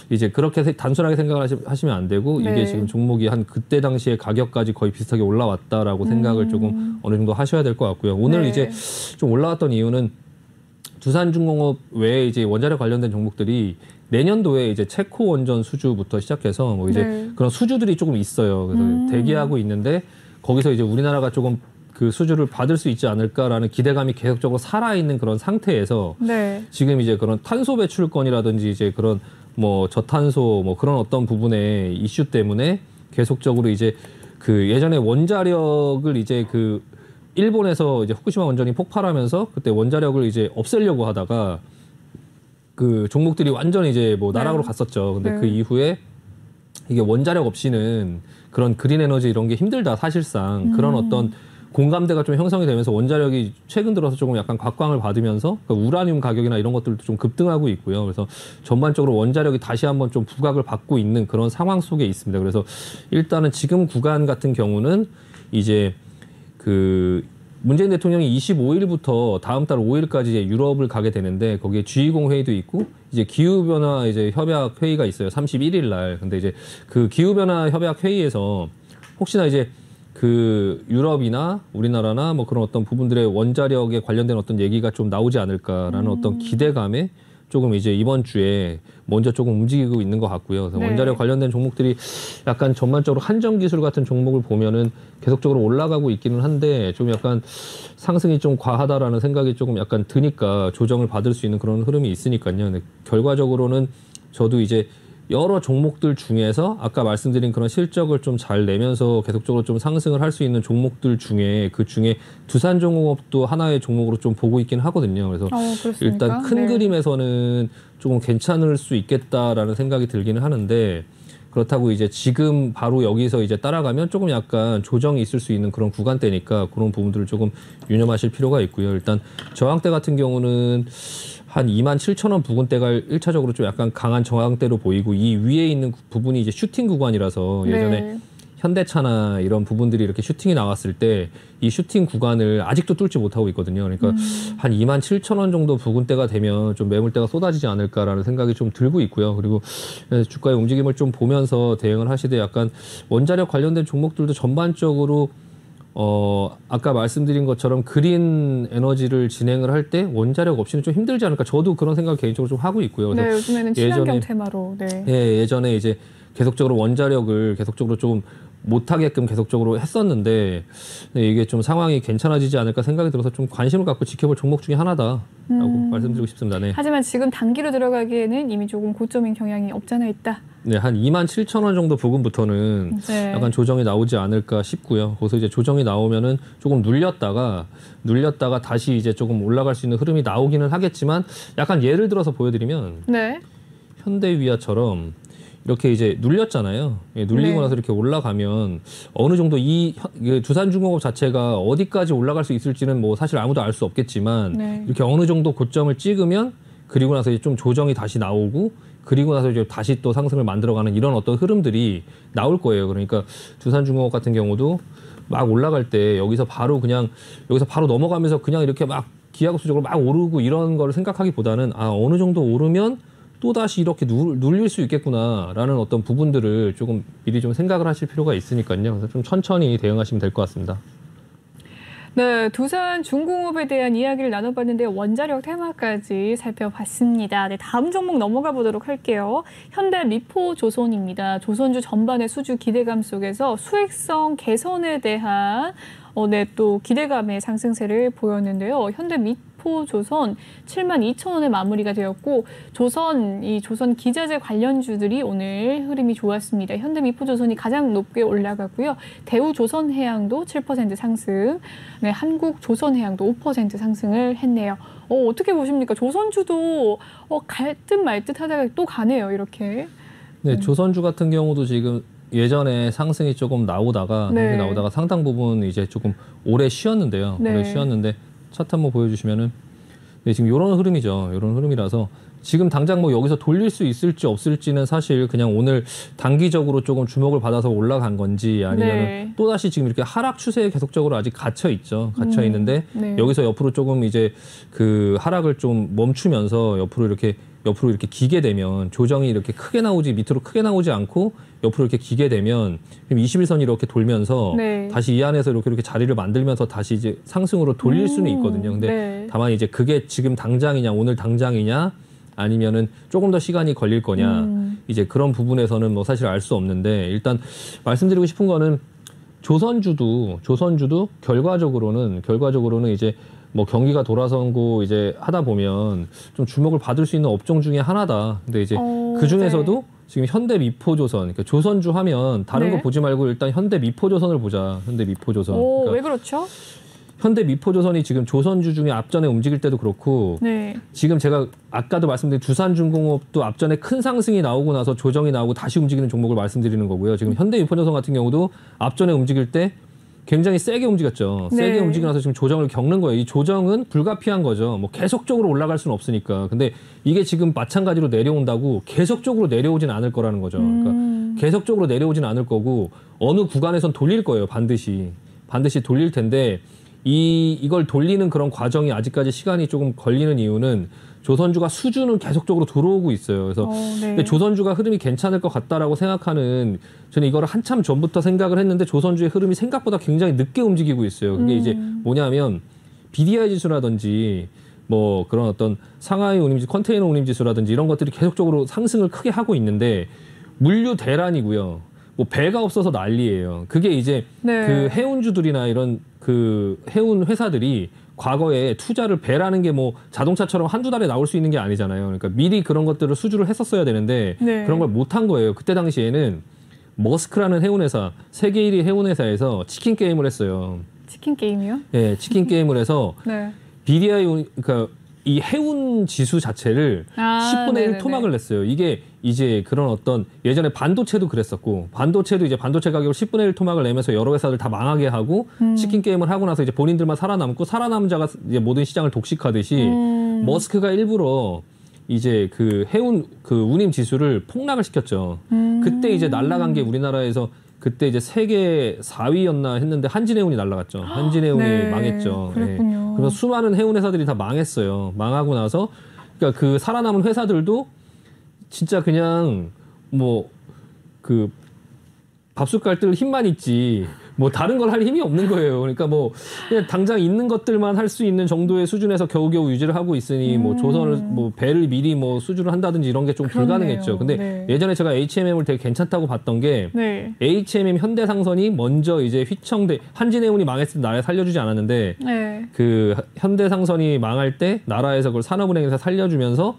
이제 그렇게 단순하게 생각을 하시면 안 되고 네. 이게 지금 종목이 한 그때 당시에 가격까지 거의 비슷하게 올라왔다라고 생각을 조금 어느 정도 하셔야 될 것 같고요. 오늘 네. 이제 좀 올라왔던 이유는 두산중공업 외에 이제 원자력 관련된 종목들이 내년도에 이제 체코 원전 수주부터 시작해서 뭐 이제 네. 그런 수주들이 조금 있어요. 그래서 대기하고 있는데 거기서 이제 우리나라가 조금 그 수주를 받을 수 있지 않을까라는 기대감이 계속적으로 살아있는 그런 상태에서 네. 지금 이제 그런 탄소 배출권이라든지 이제 그런 뭐 저탄소 뭐 그런 어떤 부분의 이슈 때문에 계속적으로 이제 그 예전에 원자력을 이제 그 일본에서 이제 후쿠시마 원전이 폭발하면서 그때 원자력을 이제 없애려고 하다가 그 종목들이 완전히 이제 뭐 나락으로 네. 갔었죠. 근데 네. 그 이후에 이게 원자력 없이는 그런 그린 에너지 이런 게 힘들다 사실상 그런 어떤 공감대가 좀 형성이 되면서 원자력이 최근 들어서 조금 약간 곽광을 받으면서 그 우라늄 가격이나 이런 것들도 좀 급등하고 있고요. 그래서 전반적으로 원자력이 다시 한번 좀 부각을 받고 있는 그런 상황 속에 있습니다. 그래서 일단은 지금 구간 같은 경우는 이제 그 문재인 대통령이 25일부터 다음 달 5일까지 이제 유럽을 가게 되는데 거기에 G20 회의도 있고 이제 기후변화 이제 협약 회의가 있어요. 31일 날. 근데 이제 그 기후변화 협약 회의에서 혹시나 이제 그 유럽이나 우리나라나 뭐 그런 어떤 부분들의 원자력에 관련된 어떤 얘기가 좀 나오지 않을까라는 어떤 기대감에 조금 이제 이번 주에 먼저 조금 움직이고 있는 것 같고요. 그래서 네. 원자력 관련된 종목들이 약간 전반적으로 한정기술 같은 종목을 보면은 계속적으로 올라가고 있기는 한데 좀 약간 상승이 좀 과하다라는 생각이 조금 약간 드니까 조정을 받을 수 있는 그런 흐름이 있으니까요. 근데 결과적으로는 저도 이제 여러 종목들 중에서 아까 말씀드린 그런 실적을 좀 잘 내면서 계속적으로 좀 상승을 할 수 있는 종목들 중에 그 중에 두산중공업도 하나의 종목으로 좀 보고 있긴 하거든요. 그래서 그렇습니까? 일단 큰 네. 그림에서는 조금 괜찮을 수 있겠다라는 생각이 들기는 하는데 그렇다고 이제 지금 바로 여기서 이제 따라가면 조금 약간 조정이 있을 수 있는 그런 구간대니까 그런 부분들을 조금 유념하실 필요가 있고요. 일단 저항대 같은 경우는 한 27,000원 부근대가 1차적으로 좀 약간 강한 저항대로 보이고 이 위에 있는 부분이 이제 슈팅 구간이라서 예전에 네. 현대차나 이런 부분들이 이렇게 슈팅이 나왔을 때 이 슈팅 구간을 아직도 뚫지 못하고 있거든요. 그러니까 한 27,000원 정도 부근대가 되면 좀 매물대가 쏟아지지 않을까라는 생각이 좀 들고 있고요. 그리고 주가의 움직임을 좀 보면서 대응을 하시되 약간 원자력 관련된 종목들도 전반적으로 아까 말씀드린 것처럼 그린 에너지를 진행을 할 때 원자력 없이는 좀 힘들지 않을까. 저도 그런 생각 개인적으로 좀 하고 있고요. 네, 요즘에는 친환경 테마로. 네. 예, 예전에 이제 계속적으로 원자력을 계속적으로 좀 못하게끔 계속적으로 했었는데 이게 좀 상황이 괜찮아지지 않을까 생각이 들어서 좀 관심을 갖고 지켜볼 종목 중에 하나다라고 말씀드리고 싶습니다. 네. 하지만 지금 단기로 들어가기에는 이미 조금 고점인 경향이 없잖아 있다. 네, 한 27,000원 정도 부근부터는 네. 약간 조정이 나오지 않을까 싶고요. 거기서 이제 조정이 나오면은 조금 눌렸다가 다시 이제 조금 올라갈 수 있는 흐름이 나오기는 하겠지만 약간 예를 들어서 보여드리면 네. 현대위아처럼 이렇게 이제 눌렸잖아요. 예, 눌리고 네. 나서 이렇게 올라가면 어느 정도 이 두산중공업 자체가 어디까지 올라갈 수 있을지는 뭐 사실 아무도 알 수 없겠지만 네. 이렇게 어느 정도 고점을 찍으면 그리고 나서 이제 좀 조정이 다시 나오고 그리고 나서 이제 다시 또 상승을 만들어가는 이런 어떤 흐름들이 나올 거예요. 그러니까 두산중공업 같은 경우도 막 올라갈 때 여기서 바로 넘어가면서 그냥 이렇게 막 기하급수적으로 막 오르고 이런 거를 생각하기보다는 어느 정도 오르면 또 다시 이렇게 눌릴 수 있겠구나라는 어떤 부분들을 조금 미리 좀 생각을 하실 필요가 있으니까요. 그래서 좀 천천히 대응하시면 될 것 같습니다. 네, 두산중공업에 대한 이야기를 나눠봤는데 원자력 테마까지 살펴봤습니다. 네, 다음 종목 넘어가 보도록 할게요. 현대미포조선입니다. 조선주 전반의 수주 기대감 속에서 수익성 개선에 대한 또 기대감의 상승세를 보였는데요. 현대미포조선 72,000원에 마무리가 되었고 조선 기자재 관련주들이 오늘 흐름이 좋았습니다. 현대미포조선이 가장 높게 올라가고요. 대우조선해양도 7% 상승, 네, 한국조선해양도 5% 상승을 했네요. 어떻게 보십니까? 조선주도 갈 듯 말 듯 하다가 또 가네요, 이렇게. 네, 조선주 같은 경우도 지금 예전에 상승이 조금 나오다가 상당 부분 이제 조금 오래 쉬었는데요. 네. 오래 쉬었는데 차트 한번 보여주시면은 지금 이런 흐름이죠. 이런 흐름이라서 지금 당장 뭐 여기서 돌릴 수 있을지 없을지는 사실 그냥 오늘 단기적으로 조금 주목을 받아서 올라간 건지 아니면 또 다시 지금 이렇게 하락 추세에 계속적으로 아직 갇혀 있죠. 갇혀 있는데 여기서 옆으로 조금 이제 그 하락을 좀 멈추면서 옆으로 이렇게 기게 되면 조정이 이렇게 밑으로 크게 나오지 않고 옆으로 이렇게 기게 되면 21선이 이렇게 돌면서 다시 이 안에서 이렇게 자리를 만들면서 다시 이제 상승으로 돌릴 수는 있거든요. 근데 다만 이제 그게 지금 당장이냐, 오늘 당장이냐, 아니면은 조금 더 시간이 걸릴 거냐, 이제 그런 부분에서는 뭐 사실 알 수 없는데 일단 말씀드리고 싶은 거는 조선주도 결과적으로는 이제 뭐 경기가 돌아서고 이제 하다 보면 좀 주목을 받을 수 있는 업종 중에 하나다. 근데 이제 그 중에서도 지금 현대미포조선, 그러니까 조선주 하면 다른 거 보지 말고 일단 현대미포조선을 보자. 현대미포조선. 그러니까 왜 그렇죠? 현대미포조선이 지금 조선주 중에 앞전에 움직일 때도 그렇고 지금 제가 아까도 말씀드린 두산중공업도 앞전에 큰 상승이 나오고 나서 조정이 나오고 다시 움직이는 종목을 말씀드리는 거고요. 지금 현대미포조선 같은 경우도 앞전에 움직일 때 굉장히 세게 움직였죠. 세게 움직이고 나서 지금 조정을 겪는 거예요. 이 조정은 불가피한 거죠. 뭐 계속적으로 올라갈 수는 없으니까. 근데 이게 지금 마찬가지로 내려온다고 계속적으로 내려오진 않을 거라는 거죠. 그러니까 계속적으로 내려오진 않을 거고 어느 구간에선 돌릴 거예요. 반드시 돌릴 텐데 이걸 돌리는 그런 과정이 아직까지 시간이 조금 걸리는 이유는 조선주가 수주는 계속적으로 들어오고 있어요. 그래서 근데 조선주가 흐름이 괜찮을 것 같다라고 생각하는, 저는 이거를 한참 전부터 생각을 했는데 조선주의 흐름이 생각보다 굉장히 늦게 움직이고 있어요. 그게 이제 뭐냐면 BDI 지수라든지 뭐 그런 어떤 상하이 운임지수, 컨테이너 운임지수라든지 이런 것들이 계속적으로 상승을 크게 하고 있는데 물류 대란이고요. 뭐 배가 없어서 난리예요. 그게 이제 그 해운주들이나 이런 그 해운 회사들이 과거에 투자를 배라는 게 뭐 자동차처럼 한두 달에 나올 수 있는 게 아니잖아요. 그러니까 미리 그런 것들을 수주를 했었어야 되는데 그런 걸 못한 거예요. 그때 당시에는 머스크라는 해운회사, 세계 1위 해운회사에서 치킨 게임을 했어요. 치킨 게임이요? 네, 치킨 게임을 해서 BDI, 그러니까 이 해운 지수 자체를 10분의 1 토막을 냈어요. 이게 이제 그런 어떤 예전에 반도체도 그랬었고, 반도체도 이제 반도체 가격을 10분의 1 토막을 내면서 여러 회사들 다 망하게 하고 치킨 게임을 하고 나서 이제 본인들만 살아남고 살아남은 자가 이제 모든 시장을 독식하듯이 머스크가 일부러 이제 그 해운 그 운임 지수를 폭락을 시켰죠. 그때 이제 날아간 게 우리나라에서 그때 이제 세계 4위였나 했는데 한진해운이 날아갔죠. 한진해운이 네, 망했죠. 그랬군요. 그래서 수많은 해운 회사들이 다 망했어요. 망하고 나서 그러니까 그 살아남은 회사들도 진짜 그냥 뭐 그 밥숟 갈뜰 힘만 있지 뭐 다른 걸 할 힘이 없는 거예요. 그러니까 뭐 그냥 당장 있는 것들만 할 수 있는 정도의 수준에서 겨우겨우 유지를 하고 있으니 뭐 조선을 뭐 배를 미리 뭐 수주를 한다든지 이런 게 좀 불가능했죠. 근데 네. 예전에 제가 HMM을 되게 괜찮다고 봤던 게 네. HMM 현대상선이 먼저 이제 휘청돼 한진해운이 망했을 때 나라에 살려주지 않았는데 네. 그 현대상선이 망할 때 나라에서 그걸 산업은행에서 살려주면서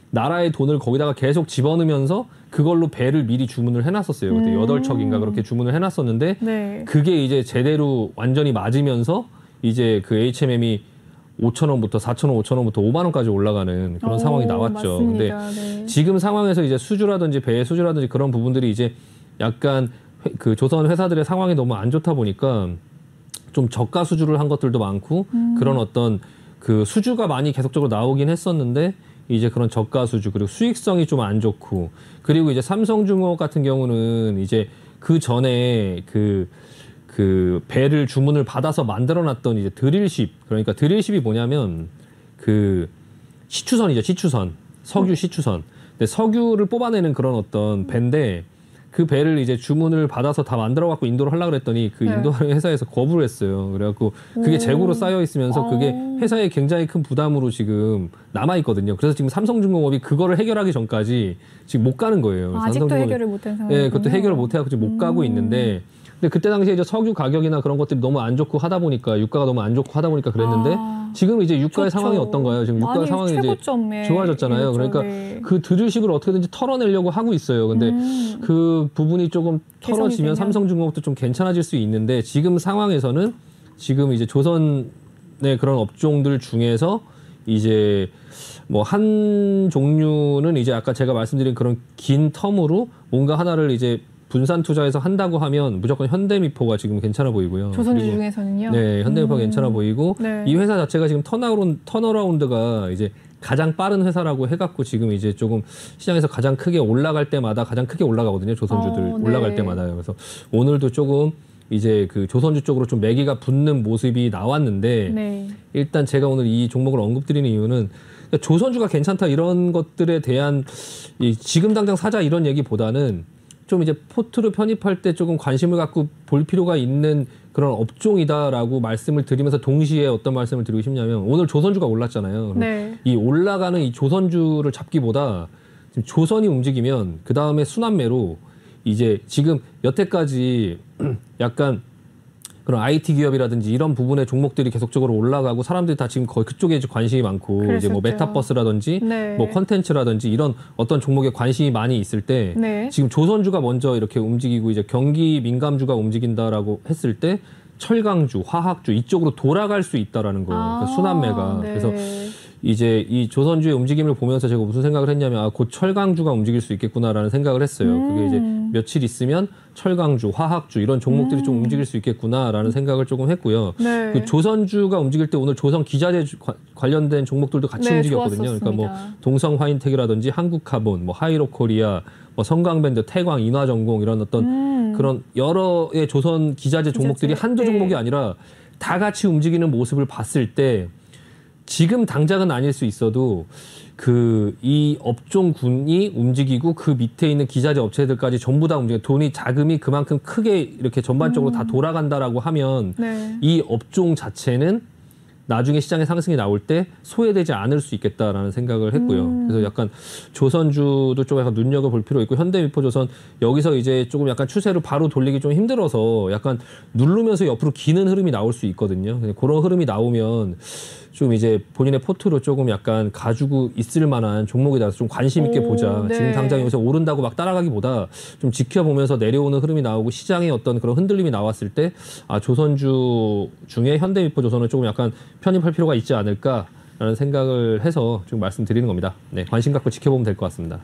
나라의 돈을 거기다가 계속 집어넣으면서 그걸로 배를 미리 주문을 해놨었어요. 그때 8척인가 그렇게 주문을 해놨었는데 네. 그게 이제 제대로 완전히 맞으면서 이제 그 HMM이 5,000원부터 4,000원, 5,000원부터 5만 원까지 올라가는 그런 상황이 나왔죠. 근데 네. 지금 상황에서 이제 수주라든지 배의 수주라든지 그런 부분들이 이제 약간 그 조선 회사들의 상황이 너무 안 좋다 보니까 좀 저가 수주를 한 것들도 많고 그런 어떤 그 수주가 많이 계속적으로 나오긴 했었는데 이제 그런 저가 수주 그리고 수익성이 좀 안 좋고 그리고 이제 삼성중공업 같은 경우는 이제 그 전에 그 배를 주문을 받아서 만들어놨던 이제 드릴십 그러니까 드릴십이 뭐냐면 그 시추선이죠 시추선 석유 시추선 근데 석유를 뽑아내는 그런 어떤 배인데 그 배를 이제 주문을 받아서 다 만들어 갖고 인도를 하려고 그랬더니 그 인도하는 회사에서 거부를 했어요. 그래갖고 그게 재고로 쌓여 있으면서 그게 회사에 굉장히 큰 부담으로 지금 남아 있거든요. 그래서 지금 삼성중공업이 그거를 해결하기 전까지 지금 못 가는 거예요. 아직도 해결을 못한 상황이군요. 네, 그것도 해결을 못 해갖고 지금 못 가고 있는데. 근데 그때 당시에 이제 석유 가격이나 그런 것들이 너무 안 좋고 하다 보니까 유가가 너무 안 좋고 하다 보니까 그랬는데 지금 이제 유가의 상황이 어떤가요? 지금 유가 상황이 이제 좋아졌잖아요. 그러니까 네. 그 드릴십을 어떻게든지 털어내려고 하고 있어요. 근데 그 부분이 조금 털어지면 삼성중공업도 좀 괜찮아질 수 있는데 지금 상황에서는 지금 이제 조선의 그런 업종들 중에서 이제 뭐 한 종류는 이제 아까 제가 말씀드린 그런 긴 텀으로 뭔가 하나를 이제 분산 투자해서 한다고 하면 무조건 현대미포가 지금 괜찮아 보이고요. 조선주 중에서는요? 네, 현대미포가 괜찮아 보이고 네. 이 회사 자체가 지금 턴어라운드가 이제 가장 빠른 회사라고 해갖고 지금 이제 조금 시장에서 가장 크게 올라갈 때마다 가장 크게 올라가거든요. 조선주들 네. 올라갈 때마다요. 그래서 오늘도 조금 이제 그 조선주 쪽으로 좀 매기가 붙는 모습이 나왔는데 네. 일단 제가 오늘 이 종목을 언급드리는 이유는 조선주가 괜찮다 이런 것들에 대한 이 지금 당장 사자 이런 얘기보다는 좀 이제 포트를 편입할 때 조금 관심을 갖고 볼 필요가 있는 그런 업종이다라고 말씀을 드리면서 동시에 어떤 말씀을 드리고 싶냐면 오늘 조선주가 올랐잖아요. 네. 이 올라가는 이 조선주를 잡기보다 지금 조선이 움직이면 그 다음에 순환매로 이제 지금 여태까지 약간 그런 IT 기업이라든지 이런 부분의 종목들이 계속적으로 올라가고 사람들이 다 지금 거의 그쪽에 관심이 많고 그랬었죠. 이제 뭐 메타버스라든지 네. 뭐 컨텐츠라든지 이런 어떤 종목에 관심이 많이 있을 때 네. 지금 조선주가 먼저 이렇게 움직이고 이제 경기 민감주가 움직인다라고 했을 때 철강주, 화학주 이쪽으로 돌아갈 수 있다라는 거예요. 그러니까 순환매가. 네. 그래서 이제 이 조선주의 움직임을 보면서 제가 무슨 생각을 했냐면 아, 곧 철강주가 움직일 수 있겠구나라는 생각을 했어요. 그게 이제 며칠 있으면 철강주, 화학주 이런 종목들이 좀 움직일 수 있겠구나라는 생각을 조금 했고요. 네. 그 조선주가 움직일 때 오늘 조선 기자재 관련된 종목들도 같이 네, 움직였거든요. 좋았었습니다. 그러니까 뭐 동성화인텍이라든지 한국카본, 뭐 하이로코리아, 뭐 성강밴드, 태광, 인화전공 이런 어떤 그런 여러의 조선 기자재 종목들이 한두 네. 종목이 아니라 다 같이 움직이는 모습을 봤을 때 지금 당장은 아닐 수 있어도 그 이 업종군이 움직이고 그 밑에 있는 기자재 업체들까지 전부 다 움직여 돈이 자금이 그만큼 크게 이렇게 전반적으로 다 돌아간다라고 하면 네. 이 업종 자체는 나중에 시장에 상승이 나올 때 소외되지 않을 수 있겠다라는 생각을 했고요. 그래서 약간 조선주도 좀 약간 눈여겨볼 필요 있고 현대미포조선 여기서 이제 조금 약간 추세를 바로 돌리기 좀 힘들어서 약간 누르면서 옆으로 기는 흐름이 나올 수 있거든요. 그런 흐름이 나오면 좀 이제 본인의 포트로 조금 약간 가지고 있을 만한 종목이라서 좀 관심 있게 보자. 네. 지금 당장 여기서 오른다고 막 따라가기보다 좀 지켜보면서 내려오는 흐름이 나오고 시장에 어떤 그런 흔들림이 나왔을 때 아, 조선주 중에 현대미포조선은 조금 약간 편입할 필요가 있지 않을까라는 생각을 해서 지금 말씀드리는 겁니다. 네, 관심 갖고 지켜보면 될 것 같습니다.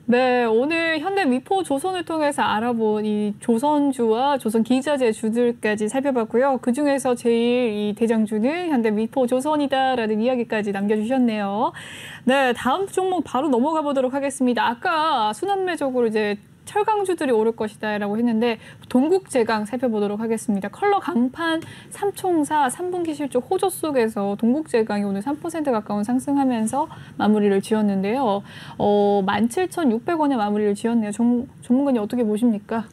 네, 오늘 현대미포조선을 통해서 알아본 이 조선주와 조선 기자재 주들까지 살펴봤고요. 그중에서 제일 이 대장주는 현대미포조선이다라는 이야기까지 남겨주셨네요. 네, 다음 종목 바로 넘어가 보도록 하겠습니다. 아까 순환매적으로 이제 철강주들이 오를 것이다라고 했는데 동국제강 살펴보도록 하겠습니다. 컬러 강판 3총사 3분기 실적 호조 속에서 동국제강이 오늘 3% 가까운 상승하면서 마무리를 지었는데요. 17,600원에 마무리를 지었네요. 전문가님 어떻게 보십니까?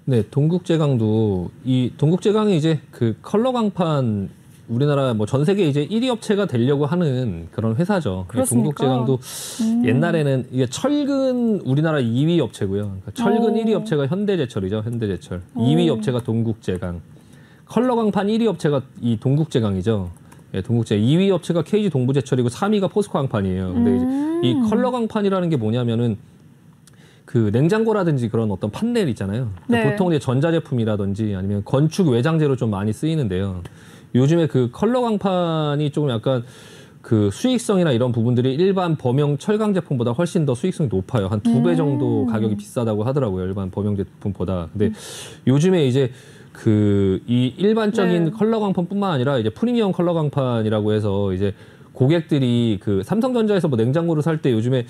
네, 동국제강도 이 동국제강이 이제 그 컬러 강판 우리나라 뭐 전 세계 이제 1위 업체가 되려고 하는 그런 회사죠. 그렇습니까? 동국제강도 옛날에는 이게 철근 우리나라 2위 업체고요. 그러니까 철근 1위 업체가 현대제철이죠. 현대제철. 2위 업체가 동국제강. 컬러 강판 1위 업체가 이 동국제강이죠. 예, 동국제 2위 업체가 KG 동부제철이고 3위가 포스코 강판이에요. 근데 이제 이 컬러 강판이라는 게 뭐냐면은 그 냉장고라든지 그런 어떤 판넬 있잖아요. 그러니까 네. 보통 이제 전자제품이라든지 아니면 건축 외장재로 좀 많이 쓰이는데요. 요즘에 그 컬러 강판이 조금 약간 그 수익성이나 이런 부분들이 일반 범용 철강 제품보다 훨씬 더 수익성이 높아요. 한 2배 정도 가격이 비싸다고 하더라고요. 일반 범용 제품보다. 근데 요즘에 이제 그 이 일반적인 네. 컬러 강판뿐만 아니라 이제 프리미엄 컬러 강판이라고 해서 이제 고객들이 그 삼성전자에서 뭐 냉장고를 살 때 요즘에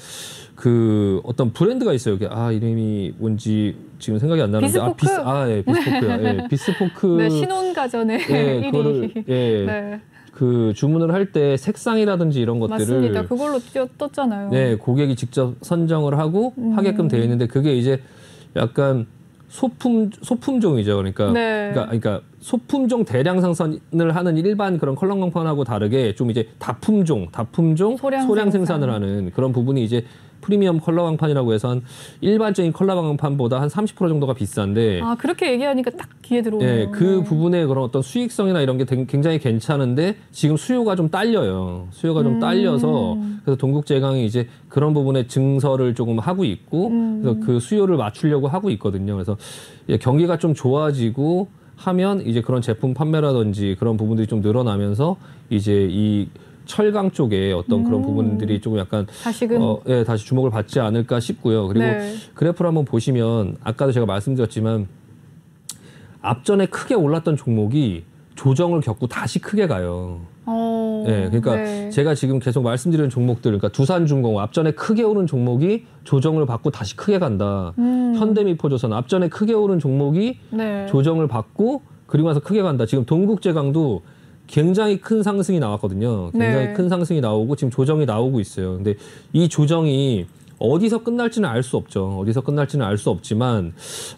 그 어떤 브랜드가 있어요. 이름이 뭔지 지금 생각이 안 나는데 비스포크? 예, 비스포크요. 예, 비스포크. 네, 신혼가전의 예, 1위. 그거를 예. 네, 그 주문을 할 때 색상이라든지 이런 것들을 맞습니다. 그걸로 떴잖아요. 네, 고객이 직접 선정을 하고 하게끔 되어 있는데 그게 이제 약간 소품종이죠. 그러니까 소품종 대량 생산을 하는 일반 그런 컬러 강판하고 다르게 좀 이제 다품종 소량 생산을 하는 그런 부분이 이제 프리미엄 컬러 강판이라고 해서 한 일반적인 컬러 강판보다 한 30% 정도가 비싼데 아, 그렇게 얘기하니까 딱 귀에 들어오네요. 예, 그 부분에 그런 어떤 수익성이나 이런 게 굉장히 괜찮은데 지금 수요가 좀 딸려요. 수요가 좀 딸려서 그래서 동국제강이 이제 그런 부분에 증설을 조금 하고 있고 그래서 그 수요를 맞추려고 하고 있거든요. 그래서 경기가 좀 좋아지고 하면 이제 그런 제품 판매라든지 그런 부분들이 좀 늘어나면서 이제 이 철강 쪽에 어떤 그런 부분들이 조금 약간 다시금 다시 주목을 받지 않을까 싶고요. 그리고 네. 그래프를 한번 보시면 아까도 제가 말씀드렸지만 앞전에 크게 올랐던 종목이 조정을 겪고 다시 크게 가요. 네, 그러니까 네. 제가 지금 계속 말씀드리는 종목들, 그러니까 두산중공업 앞전에 크게 오른 종목이 조정을 받고 다시 크게 간다. 현대미포조선 앞전에 크게 오른 종목이 네. 조정을 받고 그리고 나서 크게 간다. 지금 동국제강도 굉장히 큰 상승이 나왔거든요. 굉장히 네. 큰 상승이 나오고 지금 조정이 나오고 있어요. 근데 이 조정이 어디서 끝날지는 알 수 없죠. 어디서 끝날지는 알 수 없지만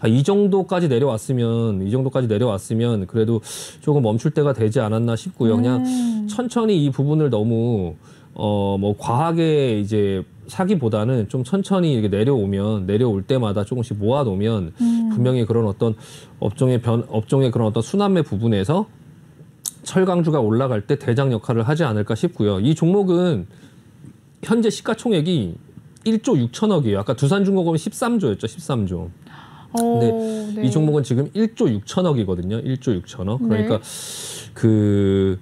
이 정도까지 내려왔으면 그래도 조금 멈출 때가 되지 않았나 싶고요. 그냥 천천히 이 부분을 너무 뭐 과하게 이제 사기보다는 좀 천천히 이렇게 내려올 때마다 조금씩 모아놓으면 분명히 그런 어떤 업종의 그런 어떤 순환매 부분에서 철강주가 올라갈 때 대장 역할을 하지 않을까 싶고요. 이 종목은 현재 시가총액이 1조 6천억이에요. 아까 두산중공업은 13조였죠. 13조. 근데 네. 이 종목은 지금 1조 6천억이거든요. 1조 6천억. 그러니까 네. 그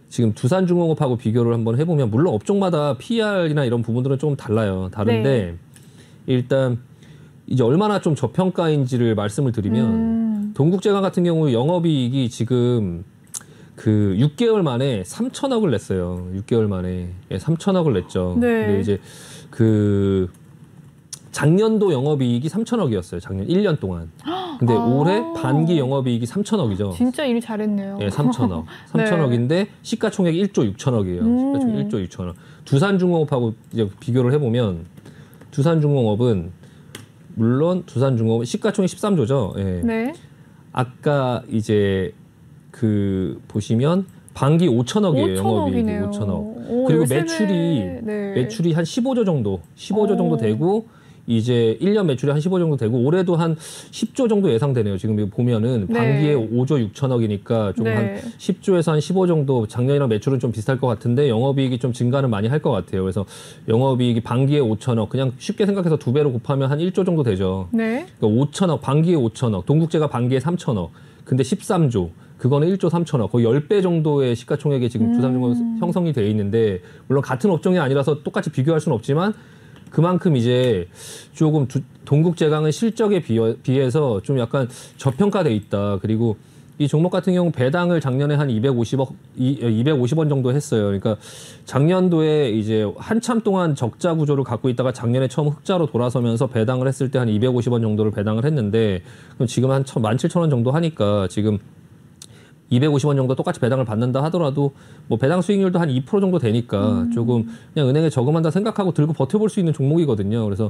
지금 두산중공업하고 비교를 한번 해보면 물론 업종마다 PER이나 이런 부분들은 조금 달라요. 다른데 네. 일단 이제 얼마나 좀 저평가인지를 말씀을 드리면 동국제강 같은 경우 영업이익이 지금 그 6개월 만에 3천억을 냈어요. 6개월 만에 3천억을 냈죠. 네. 근데 이제 그 작년도 영업이익이 3천억이었어요. 작년 1년 동안. 근데 올해 반기 영업이익이 3천억이죠. 진짜 일 잘했네요. 예, 3천억. 3천억인데 시가총액이 1조 6천억이에요. 시가총액 1조 6천억. 두산중공업하고 이제 비교를 해보면 두산중공업은 물론 두산중공업 시가총액 13조죠. 예. 네. 아까 이제 그 보시면 반기 5천억이에요. 영업이익이 5천억. 그리고 매출이 한 15조 정도 되고 이제 1년 매출이 한 15 정도 되고 올해도 한 10조 정도 예상되네요. 지금 보면은 네. 반기에 5조 6천억이니까 좀 한 10조에서 한 15 정도 작년이랑 매출은 좀 비슷할 것 같은데 영업이익이 좀 증가는 많이 할 것 같아요. 그래서 영업이익이 반기에 5천억 그냥 쉽게 생각해서 2배로 곱하면 한 1조 정도 되죠. 네. 그러니까 5천억 반기에 5천억 동국제가 반기에 3천억 근데 13조 그거는 1조 3천억 거의 10배 정도의 시가총액이 지금 두산중공업 형성이 돼 있는데 물론 같은 업종이 아니라서 똑같이 비교할 수는 없지만 그만큼 이제 조금 동국제강은 실적에 비해서 좀 약간 저평가돼 있다. 그리고 이 종목 같은 경우 배당을 작년에 한 250원 정도 했어요. 그러니까 작년도에 이제 한참 동안 적자 구조를 갖고 있다가 작년에 처음 흑자로 돌아서면서 배당을 했을 때 한 250원 정도를 배당을 했는데 그럼 지금 한 17,000원 정도 하니까 지금 250원 정도 똑같이 배당을 받는다 하더라도 뭐 배당 수익률도 한 2% 정도 되니까 조금 그냥 은행에 저금한다 생각하고 들고 버텨볼 수 있는 종목이거든요. 그래서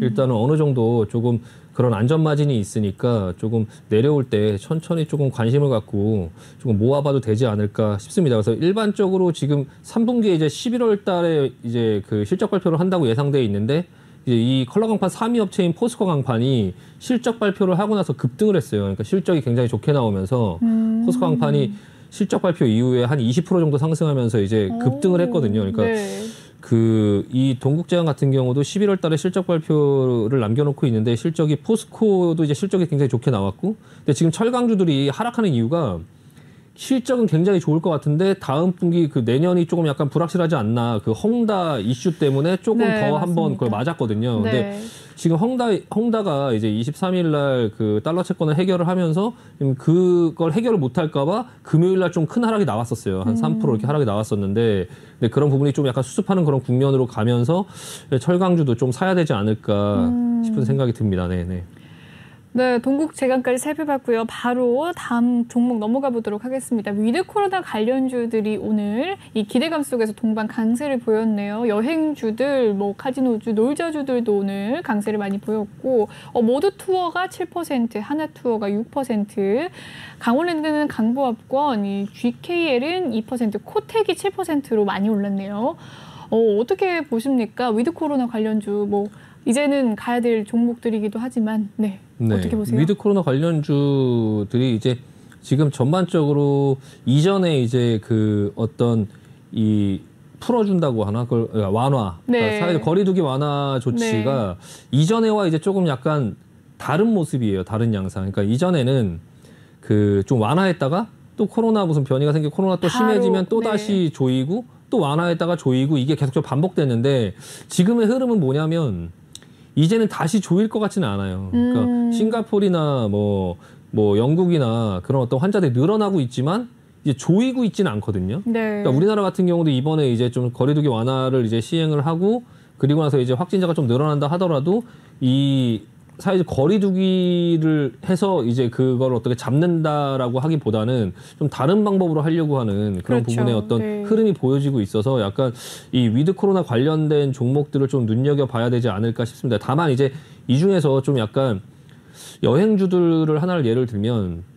일단은 어느 정도 조금 그런 안전 마진이 있으니까 조금 내려올 때 천천히 조금 관심을 갖고 조금 모아봐도 되지 않을까 싶습니다. 그래서 일반적으로 지금 3분기에 이제 11월 달에 이제 그 실적 발표를 한다고 예상돼 있는데 이제 이 컬러 강판 3위 업체인 포스코 강판이 실적 발표를 하고 나서 급등을 했어요. 그러니까 실적이 굉장히 좋게 나오면서 포스코 강판이 실적 발표 이후에 한 20% 정도 상승하면서 이제 급등을 했거든요. 그러니까 네. 이 동국제약 같은 경우도 11월 달에 실적 발표를 남겨놓고 있는데 실적이 포스코도 이제 실적이 굉장히 좋게 나왔고 근데 지금 철강주들이 하락하는 이유가 실적은 굉장히 좋을 것 같은데 다음 분기 그 내년이 조금 약간 불확실하지 않나 그 헝다 이슈 때문에 조금 네, 더 한번 맞습니다. 그걸 맞았거든요. 근데 네. 지금 헝다가 이제 23일 날 그 달러 채권을 해결을 하면서 지금 그걸 해결을 못 할까봐 금요일 날 좀 큰 하락이 나왔었어요. 한 3% 이렇게 하락이 나왔었는데 근데 그런 부분이 좀 약간 수습하는 그런 국면으로 가면서 철강주도 좀 사야 되지 않을까 싶은 생각이 듭니다. 네네. 네, 동국제강까지 살펴봤고요. 바로 다음 종목 넘어가 보도록 하겠습니다. 위드 코로나 관련주들이 오늘 이 기대감 속에서 동반 강세를 보였네요. 여행주들, 뭐 카지노주, 놀자주들도 오늘 강세를 많이 보였고 모두 투어가 7%, 하나투어가 6%, 강원랜드는 강보합권, 이 GKL은 2%, 코텍이 7%로 많이 올랐네요. 어떻게 보십니까? 위드 코로나 관련주 뭐 이제는 가야 될 종목들이기도 하지만 네. 어떻게 보세요? 위드 코로나 관련주들이 이제 지금 전반적으로 이전에 이제 그 어떤 이 풀어준다고 하나 그걸 완화, 네. 그러니까 사회적 거리두기 완화 조치가 이전에와 이제 조금 약간 다른 모습이에요. 다른 양상. 그러니까 이전에는 그 좀 완화했다가 또 코로나 무슨 변이가 생기고 코로나 또 심해지면 또 다시 조이고 또 완화했다가 조이고 이게 계속 반복됐는데 지금의 흐름은 뭐냐면 이제는 다시 조일 것 같지는 않아요. 그러니까 싱가포르나 뭐 영국이나 그런 어떤 환자들이 늘어나고 있지만 이제 조이고 있지는 않거든요. 네. 그러니까 우리나라 같은 경우도 이번에 이제 좀 거리두기 완화를 이제 시행을 하고 그리고 나서 이제 확진자가 좀 늘어난다 하더라도 이 사회적 거리두기를 해서 이제 그걸 어떻게 잡는다라고 하기보다는 좀 다른 방법으로 하려고 하는 그런 그렇죠. 부분의 어떤 흐름이 보여지고 있어서 약간 이 위드 코로나 관련된 종목들을 좀 눈여겨봐야 되지 않을까 싶습니다. 다만 이제 이 중에서 좀 약간 여행주들을 하나를 예를 들면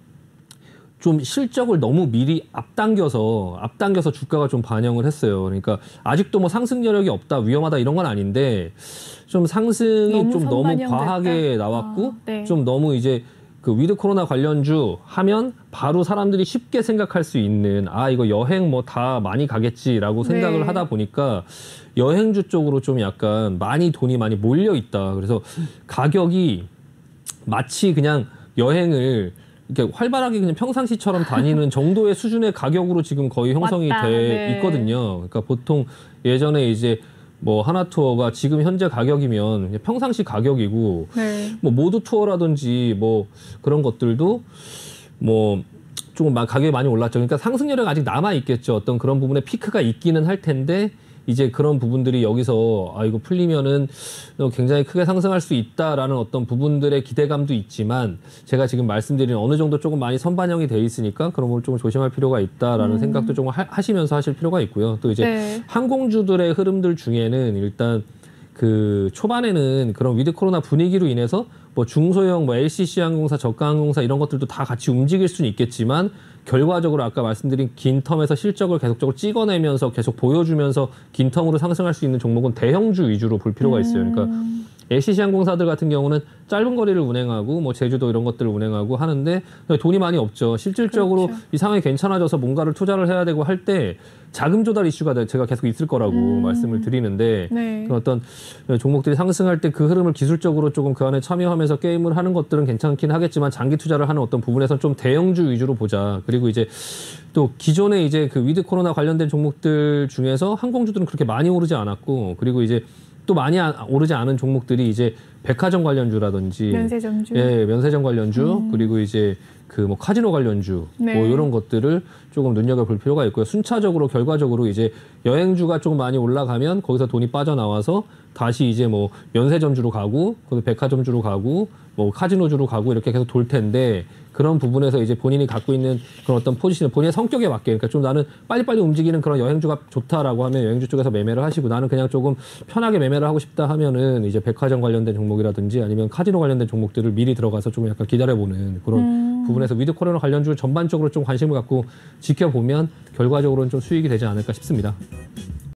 좀 실적을 너무 미리 앞당겨서 주가가 좀 반영을 했어요. 그러니까 아직도 뭐 상승 여력이 없다, 위험하다 이런 건 아닌데 좀 상승이 좀 너무 과하게 나왔고 네. 좀 너무 이제 그 위드 코로나 관련주 하면 바로 사람들이 쉽게 생각할 수 있는 이거 여행 뭐 다 많이 가겠지라고 생각을 하다 보니까 여행주 쪽으로 좀 약간 돈이 많이 몰려 있다. 그래서 가격이 마치 그냥 여행을 이렇게 활발하게 그냥 평상시처럼 다니는 정도의 수준의 가격으로 지금 거의 형성이 돼 있거든요. 그러니까 보통 예전에 이제 뭐 하나 투어가 지금 현재 가격이면 그냥 평상시 가격이고 뭐 모두 투어라든지 뭐 그런 것들도 뭐 조금 가격이 많이 올랐죠. 그러니까 상승 여력 아직 남아 있겠죠. 어떤 그런 부분에 피크가 있기는 할 텐데 이제 그런 부분들이 여기서 이거 풀리면은 굉장히 크게 상승할 수 있다라는 어떤 부분들의 기대감도 있지만 제가 지금 말씀드린 어느 정도 조금 많이 선반영이 돼 있으니까 그런 부분을 조금 조심할 필요가 있다라는 생각도 조금 하시면서 하실 필요가 있고요. 또 이제 항공주들의 흐름들 중에는 일단 그 초반에는 그런 위드 코로나 분위기로 인해서 뭐 중소형 뭐 LCC 항공사, 저가 항공사 이런 것들도 다 같이 움직일 수는 있겠지만 결과적으로 아까 말씀드린 긴 텀에서 실적을 계속적으로 찍어내면서 계속 보여주면서 긴 텀으로 상승할 수 있는 종목은 대형주 위주로 볼 필요가 있어요. 그러니까 LCC 항공사들 같은 경우는 짧은 거리를 운행하고 뭐 제주도 이런 것들을 운행하고 하는데 돈이 많이 없죠. 실질적으로 이 상황이 괜찮아져서 뭔가를 투자를 해야 되고 할 때 자금 조달 이슈가 제가 계속 있을 거라고 말씀을 드리는데 그런 어떤 종목들이 상승할 때 그 흐름을 기술적으로 조금 그 안에 참여하면서 게임을 하는 것들은 괜찮긴 하겠지만 장기 투자를 하는 어떤 부분에서는 좀 대형주 위주로 보자. 그리고 이제 또 기존에 이제 그 위드 코로나 관련된 종목들 중에서 항공주들은 그렇게 많이 오르지 않았고 그리고 이제 또 많이 오르지 않은 종목들이 이제 백화점 관련주라든지 면세점주, 면세점 관련주 그리고 이제 그 뭐 카지노 관련주 네. 뭐 이런 것들을 조금 눈여겨볼 필요가 있고요. 순차적으로 결과적으로 이제 여행주가 좀 많이 올라가면 거기서 돈이 빠져나와서 다시 이제 뭐 면세점주로 가고 거기 백화점주로 가고 뭐 카지노주로 가고 이렇게 계속 돌 텐데 그런 부분에서 이제 본인이 갖고 있는 그런 어떤 포지션을 본인의 성격에 맞게 그러니까 좀 나는 빨리빨리 움직이는 그런 여행주가 좋다라고 하면 여행주 쪽에서 매매를 하시고 나는 그냥 조금 편하게 매매를 하고 싶다 하면은 이제 백화점 관련된 종목이라든지 아니면 카지노 관련된 종목들을 미리 들어가서 좀 약간 기다려보는 그런 부분에서 위드 코로나 관련주 전반적으로 좀 관심을 갖고 지켜보면 결과적으로는 좀 수익이 되지 않을까 싶습니다.